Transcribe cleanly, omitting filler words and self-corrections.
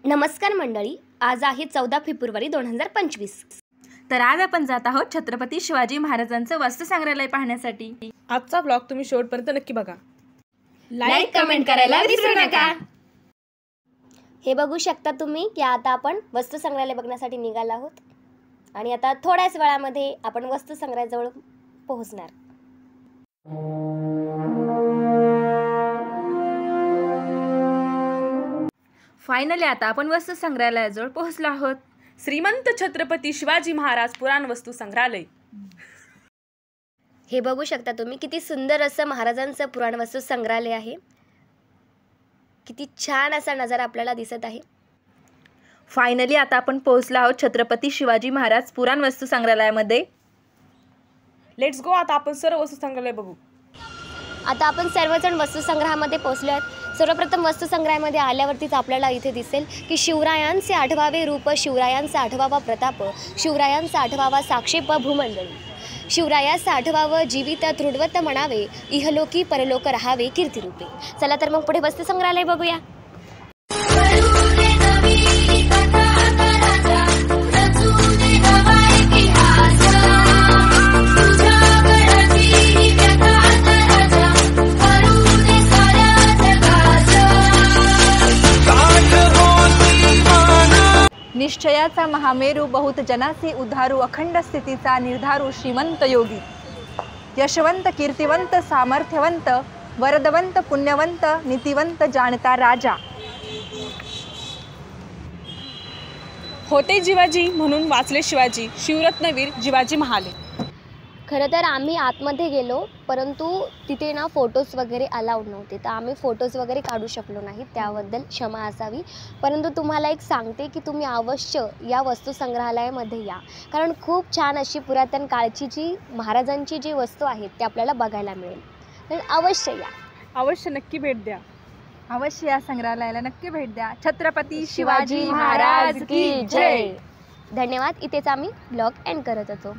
नमस्कार मंडळी, आज आहे 14 फेब्रुवारी 2025. तर आज आपण जात आहोत छत्रपती शिवाजी महाराजांचं वस्तुसंग्रहालय पाहण्यासाठी. आजचा ब्लॉग तुम्ही शेवटपर्यंत नक्की बघा. लाईक कमेंट करायला विसरू नका. हे बघू शकता तुम्ही की आता आपण वस्तुसंग्रहालय बघण्यासाठी निघालो आहोत आणि आता थोड्याच वेळामध्ये आपण वस्तुसंग्रहालयाजवळ पोहोचणार. फायनली आता आपण वस्तुसंग्रहालयाजवळ पोहोचलो आहोत. श्रीमंत छत्रपती शिवाजी महाराज पुराणवस्तू संग्रहालय. हे बघू शकता तुम्ही किती सुंदर असं महाराजांचं पुराणवस्तू संग्रहालय आहे. किती छान असा नजारा आपल्याला दिसत आहे. फायनली आता आपण पोहोचलो आहोत छत्रपती शिवाजी महाराज पुराणवस्तू संग्रहालयामध्ये. Let's go. आता आपण सर्व वस्तू संग्रहालय बघू. आता आपण सर्वजण वस्तुसंग्रहामध्ये पोहोचलो आहोत. सर्वप्रथम वस्तुसंग्रहामध्ये आल्यावरतीच आपल्याला इथे दिसेल की शिवरायांचे 8वावे रूप, शिवरायांचा 8वावा प्रताप, शिवरायांचा 8वावा साक्षेप भूमंडळी, शिवरायाचा 8वावं जीवित तृडवत म्हणावे, इहलोकी परलोक राहावे कीर्तिरूपे. चला तर मग पुढे वस्तुसंग्रहालय बघूया. निश्चयाचा महामेरू, बहुत जनासी उद्धारू, अखंड स्थितीचा निर्धारू, श्रीमंत योगी, यशवंत, कीर्तिवंत, सामर्थ्यवंत, वरदवंत, पुण्यवंत, नीतिवंत, जाणता राजा. होते जिवाजी म्हणून वाचले शिवाजी, शिवरत्नवीर जिवाजी महाले. खरं तर आम्ही आतमध्ये गेलो, परंतु तिथे ना फोटोज वगैरे अलाउड नव्हते, तर आम्ही फोटोज वगैरे काढू शकलो नाही. त्याबद्दल क्षमा असावी. परंतु तुम्हाला एक सांगते की तुम्ही अवश्य या वस्तुसंग्रहालयामध्ये या, कारण खूप छान अशी पुरातन काळची जी महाराजांची जी वस्तू आहेत ते आपल्याला बघायला मिळेल. तर अवश्य या. अवश्य नक्की भेट द्या. अवश्य या संग्रहालयाला नक्की भेट द्या. छत्रपती शिवाजी महाराज की जय. धन्यवाद. इथेच आम्ही ब्लॉग एंड करत होतो.